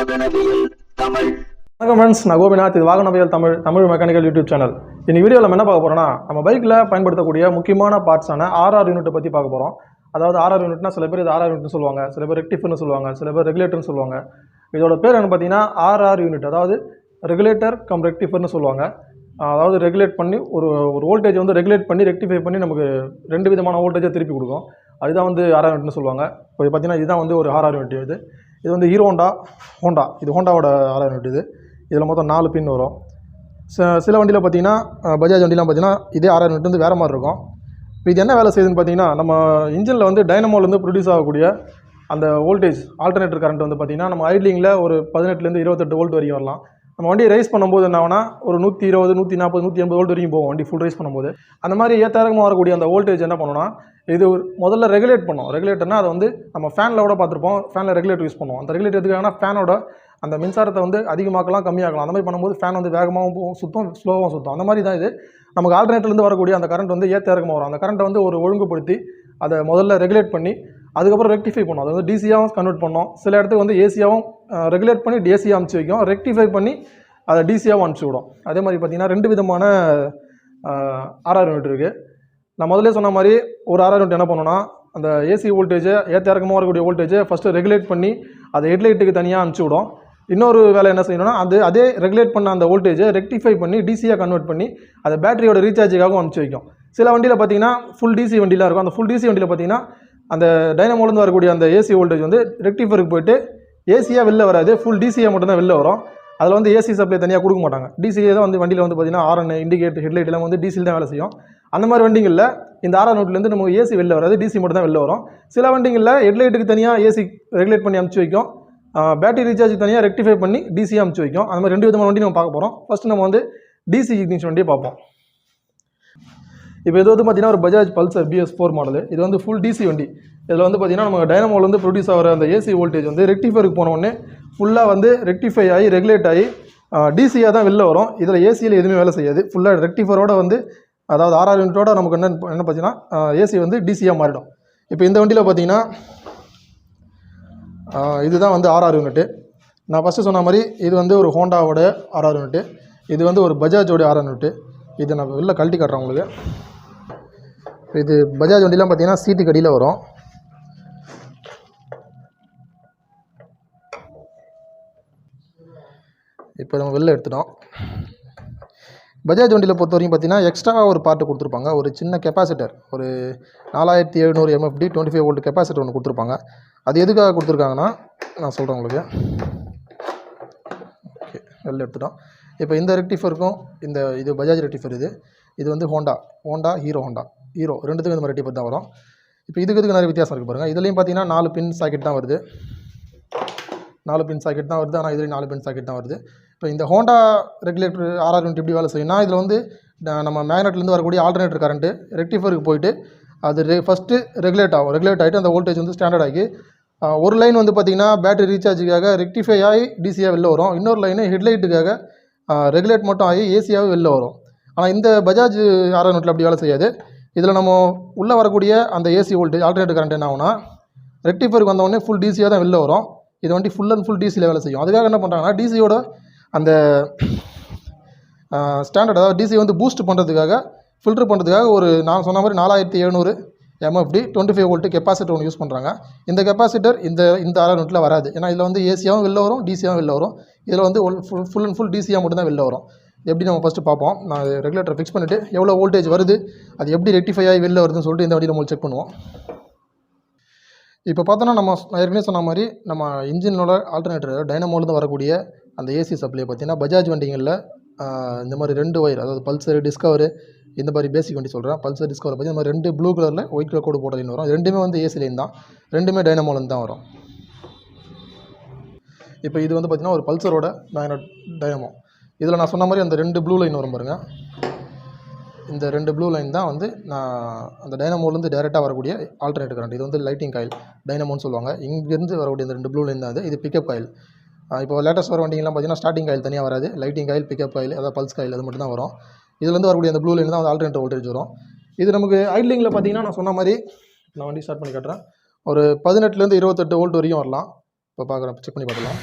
வாகனவியல் தமிழ். வணக்கம் ஃப்ரெண்ட்ஸ், நான் கோபிநாத். இது வாகனவியல் தமிழ் மெக்கானிக்கல் யூடியூப் சேனல். இன்னைக்கு வீடியோவில் நம்ம என்ன பார்க்க போகிறோம்னா, நம்ம பைக்கில் பயன்படுத்தக்கூடிய முக்கியமான பார்ட்ஸான ஆர்ஆர் யூனிட்டை பற்றி பார்க்க போகிறோம். அதாவது ஆர்ஆர் யூனிட்னா சில பேர் இது ஆர்ஆர் யூனிட்னு சொல்லுவாங்க, சில பேர் ரெக்டிஃபர்னு சொல்லுவாங்க, சில பேர் ரெகுலேட்டர்னு சொல்லுவாங்க. இதோட பேர் என்ன பார்த்தீங்கன்னா ஆர்ஆர் யூனிட், அதாவது ரெகுலேட்டர் கம் ரெக்டிஃபர்னு சொல்லுவாங்க. அதாவது ரெகுலேட் பண்ணி ஒரு வோல்டேஜ் வந்து ரெகுலேட் பண்ணி ரெக்டிஃபை பண்ணி நமக்கு ரெண்டு விதமான வோல்டேஜை திருப்பி கொடுக்கும். அதுதான் வந்து ஆர்ஆர் யூனிட்னு சொல்லுவாங்க. இப்போ பார்த்தீங்கன்னா இதுதான் வந்து ஒரு ஆர்ஆர் யூனிட். இது வந்து ஹீரோ ஹோண்டா இது ஹோண்டாவோட ஆர்ஆர் யூனிட். இதில் மொத்தம் 4 பின் வரும். சில வண்டியில் பார்த்தீங்கன்னா பஜாஜ் வண்டிலாம் பார்த்தீங்கன்னா இதே ஆர்ஆர் யூனிட் வந்து வேறு மாதிரி இருக்கும். இப்போ இது என்ன வேலை செய்யுதுன்னு பார்த்தீங்கன்னா, நம்ம இன்ஜினில் வந்து டைனமோலேருந்து ப்ரொடியூஸ் ஆகக்கூடிய அந்த வோல்டேஜ் ஆல்டர்னேட்டர் கரண்ட் வந்து பார்த்தீங்கன்னா நம்ம ஐட்லிங்கில் ஒரு 18 28 வோல்ட் வரைக்கும் வரலாம். நம்ம வண்டியை ரைஸ் பண்ணும்போது என்ன ஆகுனா ஒரு 120 140 180 வோல்ட் வரைக்கும் போகும் வண்டி ஃபுல் ரைஸ் பண்ணும்போது. அந்த மாதிரி ஏற்றமாக வரக்கூடிய அந்த வோல்டேஜ் என்ன பண்ணணும்னா, இது முதல்ல ரெகுலேட் பண்ணும். ரெகுலேட்டர்னா அதை வந்து நம்ம ஃபேனில் கூட பார்த்துருப்போம். ஃபேனில் ரெகுலேட்டர் யூஸ் பண்ணுவோம். அந்த ரெகுலேட்டர் எதுக்காகனா ஃபேனோட அந்த மின்சாரத்தை வந்து அதிகமாக்கலாம் கம்மியாக்கலாம். அந்த மாதிரி பண்ணும்போது ஃபேன் வந்து வேகமாகவும் சுற்றும், ஸ்லோவாகவும் சுற்றும். அந்த மாதிரி தான் இது. நமக்கு ஆல்டர்னேட்டர்லேருந்து வரக்கூடிய அந்த கரண்ட் வந்து ஏற்றமாக வரும். அந்த கரண்ட்டை வந்து ஒரு ஒழுங்குபடுத்தி அதை முதல்ல ரெகுலேட் பண்ணி அதுக்கப்புறம் ரெக்டிஃபை பண்ணும். அதை வந்து டிசியாகவும் கன்வெர்ட் பண்ணோம். சில இடத்துக்கு வந்து ஏசியாகவும் ரெகுலேட் பண்ணி டிசியாக அனுப்பிச்சி வைக்கும். ரெக்டிஃபை பண்ணி அதை டிசியாகவும் அனுப்பிச்சி விடும். அதே மாதிரி பார்த்திங்கன்னா 2 விதமான ஆர்ஆர் யூனிட் இருக்குது. நான் முதல்ல சொன்ன மாதிரி ஒரு ஆர்ஆர் யூனிட் என்ன பண்ணணும்னா, அந்த ஏசி வோல்டேஜை ஏற்றமாக வரக்கூடிய வோல்டேஜை ஃபஸ்ட்டு ரெகுலேட் பண்ணி அதை ஹெட்லைட்டுக்கு தனியாக அனுப்பிச்சி விடும். இன்னொரு வேலை என்ன செய்யணும்னா, அதே ரெகுலேட் பண்ண அந்த வோல்டேஜை ரெக்டிஃபை பண்ணி டிசியாக கன்வெர்ட் பண்ணி அதை பேட்டரியோட ரீசார்ஜுக்காகவும் அனுப்பிச்சி வைக்கும். சில வண்டியில் பார்த்தீங்கன்னா ஃபுல் டிசி வண்டிலாம் இருக்கும். அந்த ஃபுல் டிசி வண்டியில் பார்த்தீங்கன்னா அந்த டைனமோலேருந்து வரக்கூடிய அந்த ஏசி வோல்டேஜ் வந்து ரெக்டிஃபருக்கு போயிட்டு ஏசியாக வெளில வராது, ஃபுல் டிசியாக மட்டும்தான் வெளில வரும். அதில் வந்து ஏசி சப்ளை தனியாக கொடுக்க மாட்டாங்க. டிசியே தான் வந்து வண்டியில் வந்து பார்த்தீங்கன்னா ஆர்என் இண்டிகேட்டர் ஹெட்லைட் எல்லாம் வந்து டிசியில் தான் வேலை செய்யும். அந்த மாதிரி வண்டிகளில் இந்த ஆர்ஆர் யூனிட்லேருந்து நமக்கு ஏசி வெளில வராது, டிசி மட்டும் தான் வெளில வரும். சில வண்டிகளில் ஹெட்லைட்டுக்கு தனியாக ஏசி ரெகுலேட் பண்ணி அனுப்பிச்சி வைக்கும், பேட்டரி ரீசார்ஜ் தனியாக ரெக்டிஃபை பண்ணி டிசியாக அனுப்பிச்சி வைக்கும். அந்த மாதிரி 2 விதமான வண்டி நம்ம பார்க்க போகிறோம். ஃபஸ்ட்டு நம்ம வந்து டிசி இக்னிஷன் வண்டியை பார்ப்போம். இப்போ இது வந்து பார்த்தீங்கன்னா ஒரு பஜாஜ் பல்சர் BS4 மாடல். இது வந்து ஃபுல் டிசி வண்டி. இதில் வந்து பார்த்தீங்கன்னா நம்ம டைனமோலேருந்து ப்ரொடியூஸ் ஆகிற அந்த ஏசி வோல்டேஜ் வந்து ரெக்டிஃபருக்கு போனோடனே ஃபுல்லாக வந்து ரெக்டிஃபை ஆகி ரெகுலேட் ஆகி டிசியாக தான் வெளில வரும். இதில் ஏசியில் எதுவுமே வேலை செய்யாது. ஃபுல்லாக ரெக்டிஃபரோட வந்து, அதாவது ஆர்ஆர் யூனிட்டோட நமக்கு என்ன பார்த்தீங்கன்னா ஏசி வந்து டிசியாக மாறிடும். இப்போ இந்த வண்டியில் பார்த்தீங்கன்னா இதுதான் வந்து ஆர்ஆர் யூனிட்டு. நான் ஃபஸ்ட்டு சொன்ன மாதிரி இது வந்து ஒரு ஹோண்டாவோட ஆர்ஆர் யூனிட்டு. இது வந்து ஒரு பஜாஜோடைய ஆர்ஆர் யூனிட்டு. இது நான் வெளில கழட்டி காட்டுறேன் உங்களுக்கு. இது பஜாஜ் வண்டிலாம் பார்த்தீங்கன்னா சீட்டுக்கு அடியில் வரும். இப்போ நம்ம வெளில எடுத்துட்டோம். பஜாஜ் வண்டியில் பொறுத்த வரைக்கும் பார்த்தீங்கன்னா எக்ஸ்ட்ராவாக ஒரு பார்ட்டு கொடுத்துருப்பாங்க. ஒரு சின்ன கெப்பாசிட்டர், ஒரு 4700 MFD 25 வோல்ட் கெப்பாசிட்டர் ஒன்று கொடுத்துருப்பாங்க. அது எதுக்காக கொடுத்துருக்காங்கன்னா நான் சொல்கிறேன் உங்களுக்கு. ஓகே, வெளில எடுத்துட்டோம். இப்போ இந்த ரெக்டிஃபருக்கும் இது பஜாஜ் ரெக்டிஃபர். இது வந்து ஹீரோ ரெண்டுத்துக்கும் இந்த மாதிரி ரெக்டிஃபர் தான் வரும். இப்போ இதுக்கு நிறைய வித்தியாசம் இருக்குது பாருங்கள். இதுலேயும் பார்த்தீங்கன்னா 4 பின் சாக்கெட் தான் வருது. 4 பின் சாக்கெட் தான் வருது. ஆனால் இதுலேயும் 4 பின் சாக்கெட் தான் வருது. இப்போ இந்த ஹோண்டா ரெகுலேட்டர் ஆர்ஆர் யூனிட் எப்படி வேலை செய்யும்னா, இதில் வந்து நம்ம மேக்னெட்லேருந்து வரக்கூடிய ஆல்டர்னேட்டர் கரண்ட்டு ரெக்டிஃபருக்கு போயிட்டு அது ஃபஸ்ட்டு ரெகுலேட் ஆகிட்டு அந்த வோல்டேஜ் வந்து ஸ்டாண்டர்ட் ஆகி ஒரு லைன் வந்து பார்த்திங்கன்னா பேட்டரி ரீசார்ஜுக்காக ரெக்டிஃபை ஆகி டிசியாக வெளில வரும். இன்னொரு லைனு ஹெட்லைட்டுக்காக ரெகுலேட் மட்டும் ஆகி ஏசியாகவே வெளில வரும். ஆனால் இந்த பஜாஜ் ஆர்ஆர் யூனிட்டில் அப்படி வேலை செய்யாது. இதில் நம்ம உள்ளே வரக்கூடிய அந்த ஏசி வோல்டேஜ் ஆல்டர்னேட்டர் கரண்ட் என்ன ஆகுனா, ரெக்டிஃபருக்கு வந்தவொடனே ஃபுல் டிசியாக தான் வெளில வரும். இது வண்டி ஃபுல் அண்ட் ஃபுல் டிசியில் வேலை செய்யும். அதுக்காக என்ன பண்ணுறாங்கன்னா, டிசியோட அந்த ஸ்டாண்டர்ட், அதாவது டிசி வந்து பூஸ்ட் பண்ணுறதுக்காக, ஃபில்ட்ரு பண்ணுறதுக்காக ஒரு நான் சொன்ன மாதிரி 4700 MFD 25 வோல்ட் கெப்பாசிட்டர் ஒன்று யூஸ் பண்ணுறாங்க. இந்த கெப்பாசிட்டர் இந்த ஆர்ஆர் யூனிட்டில் வராது. ஏன்னா இதில் வந்து ஏசியாகவும் வெளில வரும், டிசியாகவும் வெளில வரும். இதில் வந்து ஃபுல் அண்ட் ஃபுல் டிசியாக மட்டும் தான் வெளில வரும். எப்படி நம்ம ஃபஸ்ட்டு பார்ப்போம். நான் ரெகுலேட்டரை ஃபிக்ஸ் பண்ணிவிட்டு எவ்வளோ வோல்டேஜ் வருது, அது எப்படி ரெக்டிஃபை ஆகி வெளில வருதுன்னு சொல்லிட்டு இந்த வண்டியில் நம்ம செக் பண்ணுவோம். இப்போ பார்த்தோன்னா நான் ஏற்கனவே சொன்ன மாதிரி நம்ம இன்ஜினோட ஆல்டர்னேட்டர் டைனமோலேருந்து வரக்கூடிய அந்த ஏசி சப்ளை பார்த்தீங்கன்னா பஜாஜ் வண்டிகளில் இந்த மாதிரி 2 ஒயர், அதாவது பல்சர் டிஸ்கவர், இந்த மாதிரி பேசிக் வண்டி சொல்கிறேன். பல்சர் டிஸ்கவர் பார்த்தீங்கன்னா இந்த மாதிரி 2 ப்ளூ கலரில் ஒயிட் கலர் கோடு போட்ட லைன் வரும். ரெண்டுமே வந்து ஏசி லைன் தான், ரெண்டுமே டைனமோலேருந்து தான் வரும். இப்போ இது வந்து பார்த்திங்கன்னா ஒரு பல்சரோட டைனமோ. இதில் நான் சொன்ன மாதிரி அந்த 2 ப்ளூ லைன் வரும் பாருங்கள். இந்த 2 ப்ளூ லைன் தான் வந்து நான் அந்த டைனமோலேருந்து டேரெக்டாக வரக்கூடிய ஆல்டர்னேட்டர் கரண்ட். இது வந்து லைட்டிங் காயில் டைனமோன்னு சொல்லுவாங்க. இங்கேருந்து வரக்கூடிய இந்த 2 ப்ளூ லைன் தான் இது பிக்கப் காயில். இப்போ லேட்டஸ்ட் வர வண்டிங்கெல்லாம் பார்த்தீங்கன்னா ஸ்டார்டிங் காயில் தனியாக வராது. லைட்டிங் காயில், பிக்கப் காயில், அதாவது பல்ஸ் காயில், அது மட்டும் தான் வரும். இதுலேருந்து வரக்கூடிய அந்த ப்ளூ லைன் தான் வந்து ஆல்டர்னேட்டர் வோல்டேஜ் வரும். இது நமக்கு ஐட்லிங்கில் பார்த்தீங்கன்னா நான் சொன்ன மாதிரி நான் வண்டி ஸ்டார்ட் பண்ணி காட்டுறேன். ஒரு 18 to 28 வோல்ட் வரைக்கும் வரலாம். இப்போ பார்க்குறேன், செக் பண்ணி பார்க்கலாம்.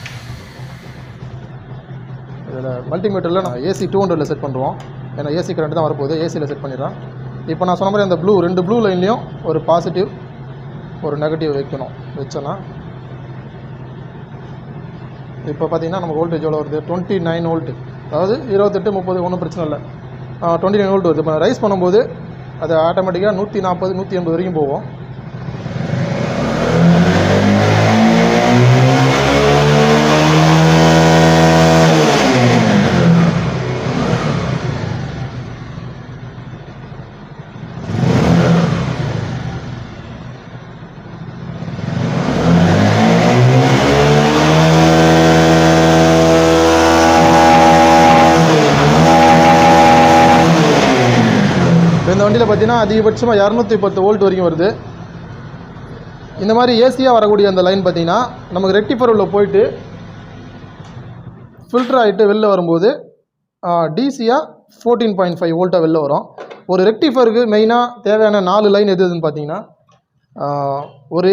இதில் மல்டிமீட்டரில் நான் ஏசி 200ல் செட் பண்ணுறோம். ஏன்னா ஏசி கரண்ட் தான் வரப்போகுது, ஏசியில் செட் பண்ணிடுறேன். இப்போ நான் சொன்ன மாதிரி அந்த ரெண்டு ப்ளூ லைன்லேயும் ஒரு பாசிட்டிவ் ஒரு நெகட்டிவ் வைக்கணும். வச்சோன்னா இப்போ பார்த்தீங்கன்னா நமக்கு வோல்டேஜ் எவ்வளோ வருது, 29 வோல்ட்டு. அதாவது 28 30 ஒன்றும் பிரச்சனை இல்லை, 29 வோல்ட் வருது. இப்போ ரைஸ் பண்ணும்போது அது ஆட்டோமேட்டிக்காக 140 180 வரைக்கும் போகும். இந்த வண்டியில் பார்த்தீங்கன்னா அதிகபட்சமாக 210 வோல்ட் வரைக்கும் வருது. இந்த மாதிரி ஏசியாக வரக்கூடிய அந்த லைன் பார்த்தீங்கன்னா நமக்கு ரெக்டிஃபர் உள்ள போயிட்டு ஃபில்டர் ஆகிட்டு வெளில வரும்போது டிசியாக 14.5 வோல்ட்டாக வெளில வரும். ஒரு ரெக்டிஃபருக்கு மெயினாக தேவையான 4 லைன் எதுன்னு பார்த்தீங்கன்னா ஒரு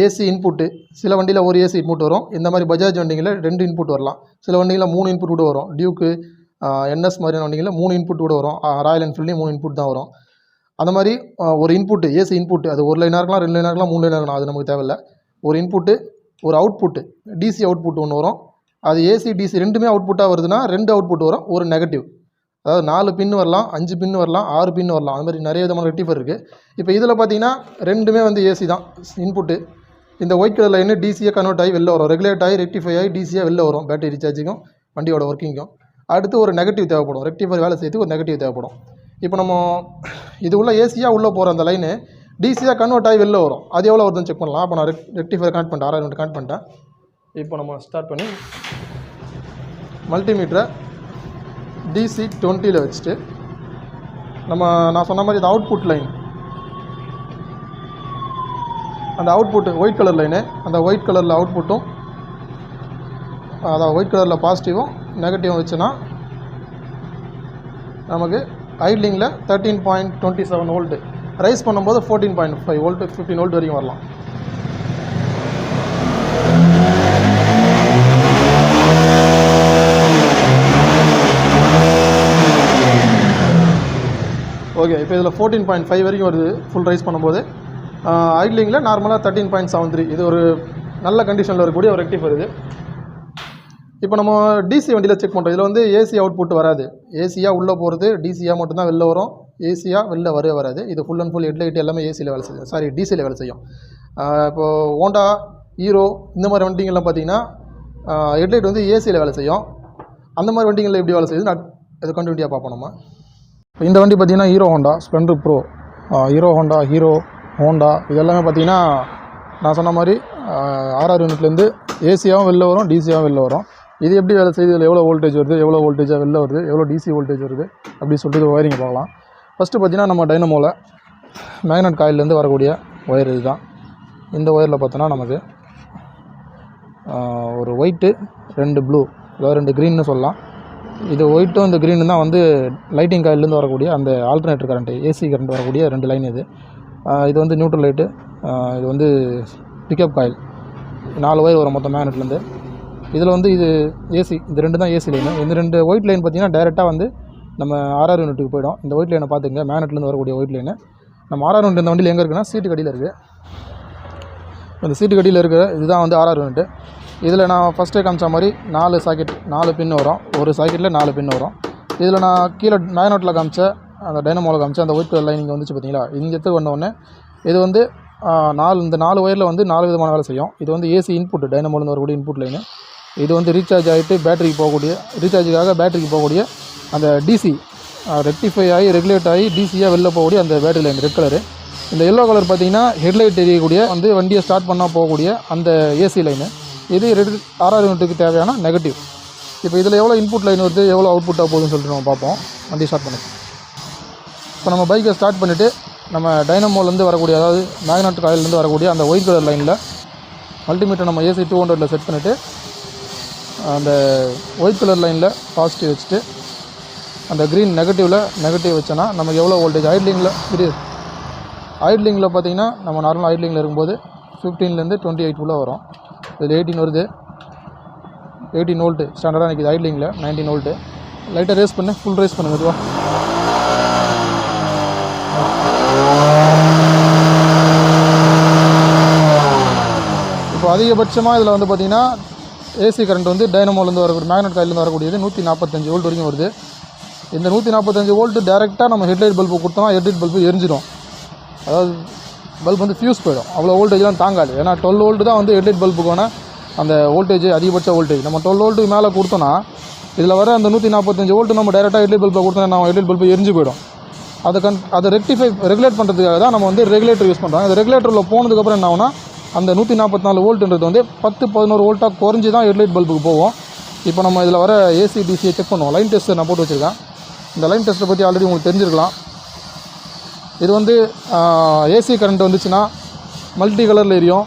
ஏசி இன்புட்டு, சில வண்டியில் ஒரு ஏசி இன்புட் வரும். இந்த மாதிரி பஜாஜ் வண்டிகளில் 2 இன்புட் வரலாம், சில வண்டிகளில் 3 இன்புட் கூட வரும். டியூக்கு என்எஸ் மாதிரியான வண்டிகளில் 3 இன்புட் கூட வரும். ராயல் என்ஃபீல்ட்லேயும் 3 இன்புட் தான் வரும். அந்த மாதிரி ஒரு இன்புட்டு ஏசி இன்புட்டு அது 1 லைனாக இருக்கலாம், 2 லைனாக இருக்கலாம், 3 லைனாக இருக்கலாம், அது நமக்கு தேவையில்லை. ஒரு இன்புட்டு ஒரு அவுட்புட்டு டிசி அவுட்புட் ஒன்று வரும். அது ஏசி டிசி ரெண்டுமே அவுட்புட்டாக வருதுன்னா 2 அவுட்புட் வரும், ஒரு நெகட்டிவ். அதாவது 4 பின் வரலாம், 5 பின் வரலாம், 6 பின் வரலாம். அது மாதிரி நிறைய விதமான ரெக்டிஃபர் இருக்குது. இப்போ இதில் பார்த்தீங்கன்னா ரெண்டுமே வந்து ஏசி தான் இன்புட்டு. இந்த ஒயிட் கலர் லைனு டிசியை கன்வெர்ட் ஆகி வெளில வரும், ரெகுலேட் ஆகி ரெக்டிஃபை ஆகி டிசியாக வெளில வரும், பேட்டரி ரீசார்ஜுக்கும் வண்டியோட ஒர்க்கிங்கும். அடுத்து ஒரு நெகட்டிவ் தேவைப்படும், ரெக்டிஃபர் வேலை செய்யறதுக்கு ஒரு நெகட்டிவ் தேவைப்படும். இப்போ நம்ம இது உள்ள ஏசியாக உள்ளே போகிற அந்த லைனு டிசியாக கன்வெர்ட் ஆகி வெளில வரும், அது எவ்வளோ வருதுன்னு செக் பண்ணலாம். அப்போ நான் ரெக்டிஃபர் கனெக்ட் பண்ணிட்டேன், 6 கனெக்ட் பண்ணிட்டேன். இப்போ நம்ம ஸ்டார்ட் பண்ணி மல்டிமீட்டரை டிசி 20ல் வச்சுட்டு நான் சொன்ன மாதிரி இந்த அவுட்புட் லைன், அந்த அவுட்புட்டு ஒயிட் கலர் லைனு, அந்த ஒயிட் கலரில் அவுட்புட்டும் அதாவது ஒயிட் கலரில் பாசிட்டிவும் நெகட்டிவும் வச்சுன்னா நமக்கு ஐட்லிங்கில் 13.27 வோல்ட்டு, ரைஸ் பண்ணும்போது 14.5 வோல்ட்டு 15 வோல்ட் வரைக்கும் வரலாம். ஓகே, இப்போ இதில் 14.5 வரைக்கும் வருது ஃபுல் ரைஸ் பண்ணும்போது. ஐட்லிங்கில் நார்மலாக 13.73. இது ஒரு நல்ல கண்டிஷனில் இருக்கக்கூடிய ஒரு ரெக்டிஃபர் இது. இப்போ நம்ம டிசி வண்டியில் செக் பண்ணுறோம். இதில் வந்து ஏசி அவுட்புட் வராது, ஏசியாக உள்ளே போகிறது டிசியாக மட்டும்தான் வெளில வரும், ஏசியாக வெளில வராது. இது ஃபுல் அண்ட் ஃபுல் ஹெட்லைட் எல்லாமே ஏசியில் வேலை செய்யும், டிசியில் வேலை செய்யும். இப்போது ஹோண்டா ஹீரோ இந்த மாதிரி வண்டிங்கள்லாம் பார்த்தீங்கன்னா ஹெட்லைட் வந்து ஏசியில் வேலை செய்யும். அந்த மாதிரி வண்டிகளில் எப்படி வேலை செய்யுதுன்னு அது கண்டினியூட்டியாக பார்ப்போம் நம்ம. இப்போ இந்த வண்டி பார்த்திங்கன்னா hero Honda Splendor bro, hero Honda இதெல்லாமே பார்த்திங்கன்னா நான் சொன்ன மாதிரி 6 யூனிட்லேருந்து ஏசியாகவும் வெளில வரும், டிசியாகவும் வெளில வரும். இது எப்படி வேலை செய்யுது, இதில் எவ்வளோ வோல்டேஜ் வருது, எவ்வளோ வோல்டேஜாக வெளில வருது, எவ்வளோ டிசி வோல்டேஜ் வருது அப்படின்னு சொல்லிட்டு இது ஒயரிங் பார்க்கலாம். ஃபஸ்ட்டு பார்த்திங்கன்னா நம்ம டைனமோவில் மேக்னட் காயிலேருந்து வரக்கூடிய ஒயர் இது தான். இந்த ஒயரில் பார்த்தோன்னா நமக்கு ஒரு ஒயிட்டு 2 ப்ளூ, அதாவது 2 க்ரீன்னு சொல்லலாம். இது ஒயிட்டும் இந்த க்ரீனு தான் வந்து லைட்டிங் காயிலேருந்து வரக்கூடிய அந்த ஆல்டர்னேட்டர் கரண்ட்டு, ஏசி கரண்ட் வரக்கூடிய 2 லைன் இது. இது வந்து நியூட்ரல் லைட்டு, இது வந்து பிக்கப் காயில். 4 ஒயர் வரும் மொத்தம் மேக்னெட்லேருந்து. இதில் வந்து இது ஏசி, இந்த 2 தான் ஏசி லைனு. இந்த 2 ஒயிட் லைன் பார்த்திங்கன்னா டைரெக்டாக வந்து நம்ம 6 யூனிட்டுக்கு போய்டும். இந்த ஒயிட் லைனை பார்த்துங்க, மேக்னெட்லேருந்து வரக்கூடிய ஒயிட் லைனு. நம்ம 6 யூனிட் இந்த வண்டியில் எங்கே இருக்குன்னா சீட்டு கடியில் இருக்குது. இந்த சீட்டு கடியில் இருக்கிற இதுதான் வந்து 6 யூனிட்டு. இதில் நான் ஃபஸ்ட்டே காமிச்ச மாதிரி 4 சாக்கெட், 4 பின் வரும், ஒரு சாக்கெட்டில் 4 பின் வரும். இதில் நான் கீழே மேக்னெட்டில் காமிச்ச அந்த டைனமோவில் காமிச்ச அந்த ஒயிட் கலர் லைன் இங்கே வந்துச்சு பார்த்தீங்களா, இங்கே எடுத்து வந்தோடனே இது வந்து இந்த 4 ஒயரில் வந்து 4 விதமான வேலை செய்யும். இது வந்து ஏசி இன்புட், டைனமோலேருந்து வரக்கூடிய இன்புட் லைனு. இது வந்து ரீசார்ஜ் ஆகிட்டு பேட்டரிக்கு போகக்கூடிய, ரீசார்ஜுக்காக பேட்டரிக்கு போகக்கூடிய அந்த டிசி ரெக்டிஃபை ஆகி ரெகுலேட் ஆகி டிசியாக வெளில போகக்கூடிய அந்த பேட்டரி லைன் ரெட் கலரு. இந்த எல்லோ கலர் பார்த்திங்கன்னா ஹெட்லைட் எரியக்கூடிய வந்து வண்டியை ஸ்டார்ட் பண்ணால் போகக்கூடிய அந்த ஏசி லைனு. இது 6 யூனிட்டுக்கு தேவையான நெகட்டிவ். இப்போ இதில் எவ்வளோ இன்புட் லைன் வருது, எவ்வளோ அவுட்புட்டாக போகுதுன்னு சொல்லிட்டு நம்ம பார்ப்போம். வண்டி ஸ்டார்ட் பண்ணி இப்போ நம்ம பைக்கை ஸ்டார்ட் பண்ணிவிட்டு நம்ம டைனமோலேருந்து வரக்கூடிய, அதாவது மேக்னெட் காயிலேருந்து வரக்கூடிய அந்த ஒயிட் கலர் லைனில் மல்டிமீட்டர் நம்ம ஏசி 200ல் செட் பண்ணிவிட்டு அந்த ஒயிட் கலர் லைனில் பாசிட்டிவ் வச்சுட்டு அந்த க்ரீன் நெகட்டிவ் வச்சோன்னா நமக்கு எவ்வளோ வோல்டேஜ் ஐட்லிங்கில் பார்த்திங்கன்னா நம்ம நார்மலாக ஐட்லிங்கில் இருக்கும்போது 15லேருந்து 28 வரும். இதில் 18 வருது. 18 வோல்ட்டு ஸ்டாண்டர்டாக நிற்கிது. ஐட்லிங்கில் 19 வோல்ட்டு. லைட்டாக ரேஸ் பண்ணு, ஃபுல் ரேஸ் பண்ணுங்க இதுவா. இப்போ அதிகபட்சமாக இதில் வந்து பார்த்திங்கன்னா ஏசி கரண்ட் வந்து டைனமோலேருந்து வரக்கூடிய மேக்னெட் காயிலேருந்து வரக்கூடியது 145 வோல்ட் வரைக்கும் வருது. இந்த 145 வோல்ட்டு டேரெக்டாக நம்ம ஹெட்லைட் பல்பு கொடுத்தோம்னா ஹெட்லைட் பல்பு எரிஞ்சிடும். அதாவது பல்ப் வந்து ஃபியூஸ் போயிடும். அவ்வளோ வோல்டேஜ்லாம் தாங்காது. ஏன்னா 12 வோல்ட்டு தான் வந்து ஹெட்லைட் பல்புக்கான அந்த வோல்டேஜ், அதிகபட்ச வோல்டேஜ். நம்ம 12 வோல்ட்டுக்கு மேலே கொடுத்தோன்னா இதில் வர அந்த 145 வோல்ட்டு நம்ம டேரெக்டாக ஹெட்லைட் பல்பில் கொடுத்தோன்னா நம்ம ஹெட்லைட் பல்பு எரிஞ்சு போயிடும். அதை ரெகுலேட் பண்ணுறதுக்காக தான் நம்ம வந்து ரெகுலேட்டர் யூஸ் பண்ணுறோம். அந்த ரெகுலேட்டரில் போனதுக்கப்புறம் என்ன ஆகுனா அந்த 144 வோல்ட்டுன்றது வந்து 10-11 வோல்ட்டாக குறைஞ்சி தான் ஹெட்லைட் பல்புக்கு போவோம். இப்போ நம்ம இதில் வர ஏசி டிசியை செக் பண்ணுவோம். லைன் டெஸ்ட்டை நான் போட்டு வச்சுருக்கேன். இந்த லைன் டெஸ்ட்டை பற்றி ஆல்ரெடி உங்களுக்கு தெரிஞ்சிருக்கலாம். இது வந்து ஏசி கரண்ட் வந்துச்சுன்னா மல்டி கலரில் எரியும்.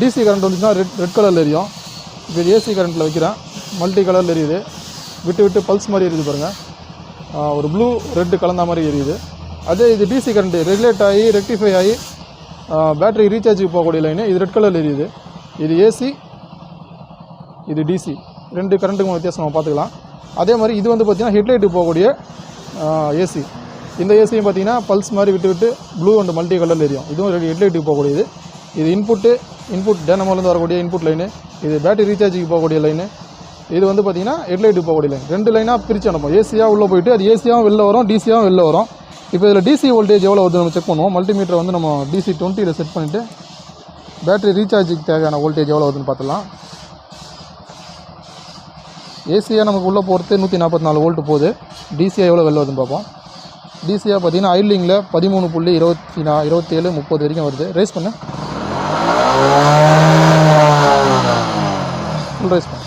டிசி கரண்ட் வந்துச்சுன்னா ரெட் கலரில் எரியும். இப்போ ஏசி கரண்ட்டில் வைக்கிறேன். மல்டி கலரில் எரியுது. விட்டு விட்டு பல்ஸ் மாதிரி எரியுது பாருங்கள். ஒரு ப்ளூ ரெட்டு கலந்த மாதிரி எரியுது. அதே இது டிசி கரண்ட்டு ரெகுலேட் ஆகி ரெக்டிஃபை ஆகி பேட்டரி ரீசார்ஜுக்கு போகக்கூடிய லைனு இது ரெட் கலரில் எரியுது. இது ஏசி, இது டிசி. 2 கரண்ட்டுக்கும் வித்தியாசம் நம்ம பார்த்துக்கலாம். அதே மாதிரி இது வந்து பார்த்திங்கன்னா ஹெட்லைட்டுக்கு போகக்கூடிய ஏசி. இந்த ஏசியும் பார்த்திங்கன்னா பல்ஸ் மாதிரி விட்டு விட்டு ப்ளூ அண்ட் மல்டி கலரில் எரியும். இதுவும் ஹெட்லைட்டுக்கு போகக்கூடியது. இது இன்புட் டைனமோலேருந்து வரக்கூடிய இன்புட் லைனு. இது பேட்டரி ரீசார்ஜுக்கு போகக்கூடிய லைனு. இது வந்து பார்த்திங்கன்னா ஹெட்லைட்டுக்கு போகக்கூடிய லைன். 2 லைனாக பிரித்து அனுப்போம். ஏசியாக உள்ளே போயிட்டு அது ஏசியாகவும் வெளில வரும், டிசியாகவும் வெளில வரும். இப்போ இதில் டிசி வோல்டேஜ் எவ்வளோ வருது நம்ம செக் பண்ணுவோம். மல்டிமீட்டரை வந்து நம்ம டிசி 20ல் செட் பண்ணிவிட்டு பேட்டரி ரீசார்ஜுக்கு தேவையான வோல்டேஜ் எவ்வளோ வருதுன்னு பார்த்துலாம். ஏசியாக நமக்கு உள்ளே போகிறது 144 வோல்ட்டு போகுது. டிசியாக எவ்வளோ வெளில வருதுன்னு பார்ப்போம். டிசியாக பார்த்திங்கன்னா ஐட்லிங்கில் 13.27 30 வரைக்கும் வருது. ரேஸ் பண்ணு, ஃபுல் ரேஸ் பண்ணு.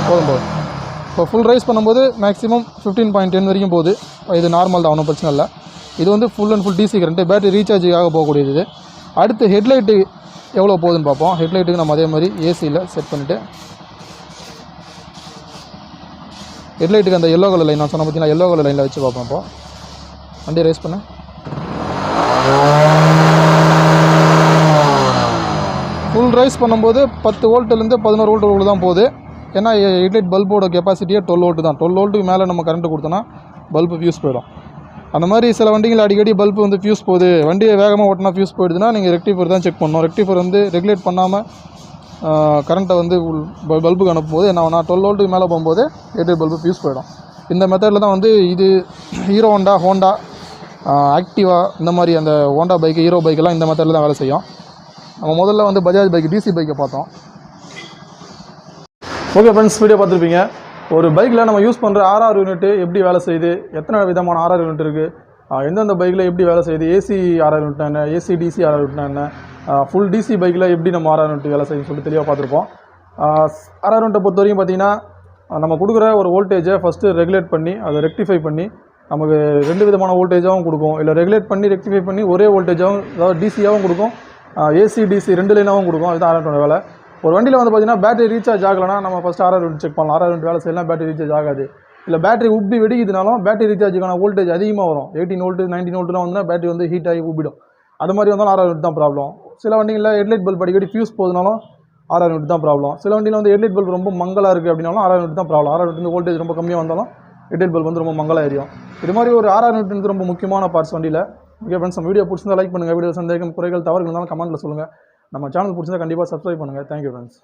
போதும். இப்போ ஃபுல் ரைஸ் பண்ணும்போது மேக்ஸிமம் 15.10 வரைக்கும் போகுது. இது நார்மல் தான், ஒன்றும் பிரச்சனை இல்லை. இது வந்து full and full DC current, battery ரீசார்ஜுக்காக போகக்கூடியது. இது அடுத்து ஹெட்லைட்டு எவ்வளோ போகுதுன்னு பார்ப்போம். ஹெட்லைட்டுக்கு நம்ம அதே மாதிரி ஏசியில் செட் பண்ணிவிட்டு ஹெட்லைட்டுக்கு அந்த எல்லோ கலர் லைன் நான் சொன்ன பார்த்தீங்கன்னா எல்லோ கலர் லைனில் வச்சு பார்ப்போம். இப்போ வண்டியை ரைஸ் பண்ண ஃபுல் ரைஸ் பண்ணும்போது 10 வோல்ட்டுலேருந்து 11 வோல்ட்டு தான் போகுது. ஏன்னா ஹெட்லைட் பல்போட கெப்பாசிட்டியே 12 வோல்ட்டு தான். 12 வோல்ட்டுக்கு மேலே நம்ம கரண்ட்டு கொடுத்தோன்னா பல்பு ஃபியூஸ் போயிடும். அந்த மாதிரி சில வண்டிகள் அடிக்கடி பல்பு வந்து ஃபியூஸ் போகுது, வண்டியை வேகமாக ஓட்டினா ஃபியூஸ் போயிடுதுன்னா நீங்கள் ரெக்டிஃபர் தான் செக் பண்ணணும். ரெக்டிஃபர் வந்து ரெகுலேட் பண்ணாமல் கரண்ட்டை வந்து பல்புக்கு அனுப்பும்போது என்ன ஆகுனா 12 வோல்ட்டுக்கு மேலே போகும்போது ஹெட்லைட் பல்பு ஃபியூஸ் போயிடும். இந்த மெத்தடில் தான் வந்து இது ஹோண்டா ஆக்டிவா இந்த மாதிரி அந்த ஹோண்டா பைக்கு, ஹீரோ பைக்கெல்லாம் இந்த மெத்தடில் தான் வேலை செய்யும். நம்ம முதல்ல வந்து பஜாஜ் பைக் டிசி பைக்கை பார்த்தோம். ஓகே ஃப்ரெண்ட்ஸ், வீடியோ பார்த்துருப்பீங்க. ஒரு பைக்கில் நம்ம யூஸ் பண்ணுற ஆர்ஆர் யூனிட்டு எப்படி வேலை செய்யுது, எத்தனை விதமான ஆர்ஆர் யூனிட் இருக்குது, எந்தெந்த பைக்கில் எப்படி வேலை செய்யுது, ஏசி ஆர்ஆர் யூனிட்னா என்ன, ஏசி டிசி ஆர்ஆர் யூனிட்னா என்ன, ஃபுல் டிசி பைக்கில் எப்படி நம்ம ஆர்ஆர் யூனிட் வேலை செய்யுன்னு சொல்லிட்டு தெளிவாக பார்த்துருப்போம். ஆர்ஆர் யூனிட்டை பொறுத்த வரைக்கும் பார்த்திங்கன்னா நம்ம கொடுக்குற ஒரு வோல்டேஜை ஃபஸ்ட்டு ரெகுலேட் பண்ணி அதை ரெக்டிஃபை பண்ணி நமக்கு 2 விதமான வோல்டேஜாகவும் கொடுக்கும். இல்லை ரெகுலேட் பண்ணி ரெக்டிஃபை பண்ணி ஒரே வோல்டேஜாகவும், அதாவது டிசியாகவும் கொடுக்கும், ஏசி டிசி 2 லைனாகவும் கொடுக்கும். இதுதான் ஆர்ஆர் யூனிட்டோட வேலை. ஒரு வண்டியில் வந்து பார்த்திங்கன்னா பேட்டரி ரீசார்ஜ் ஆகலைன்னா நம்ம ஃபஸ்ட்டு ஆர்ஆர் யூனிட் செக் பண்ணலாம். ஆர்ஆர் யூனிட் வேலை செய்யலாம், பேட்டரி ரீசார்ஜ் ஆகாது. இல்லை பேட்டரி உப்பி வெடிக்குதுனாலும் பேட்டரி ரீசார்ஜுக்கான வோல்டேஜ் அதிகமாக வரும். 18 வோல்ட்டு 19 வோல்ட்டுலாம் வந்துன்னா பேட்டரி வந்து ஹீட் ஆகி உப்பிடும். அது மாதிரி வந்தாலும் ஆர்ஆர் யூனிட் தான் ப்ராப்ளம். சில வண்டிகளில் ஹெட்லைட் பல்ப் அடிக்கடி ஃபியூஸ் போகுதுனாலும் ஆர்ஆர் யூனிட் தான் ப்ராப்ளம். சில வண்டியில் வந்து ஹெட்லைட் பல்ப் ரொம்ப மங்கலாக இருக்குது அப்படின்னாலும் ஆர்ஆர் யூனிட் தான் ப்ராப்ளம். ஆர்ஆர் யூனிட் வோல்டேஜ் ரொம்ப கம்மியாக வந்தாலும் ஹெட்லைட் பல்ப் வந்து ரொம்ப மங்கலாக எரியும். இது மாதிரி ஒரு ஆர்ஆர் யூனிட் வந்து ரொம்ப முக்கியமான பார்ட்ஸ் வண்டியில். ஓகே ஃப்ரெண்ட்ஸ், நம்ம வீடியோ பிடிச்சிருந்தா லைக் பண்ணுங்கள். வீடியோ சந்தேகம் குறைகள் தவறுகள் இருந்தாலும் கமெண்ட்டில் சொல்லுங்கள். நம்ம சேனல் பிடிச்சிருந்தா கண்டிப்பாக சப்ஸ்கிரைப் பண்ணுங்கள். Thank you friends.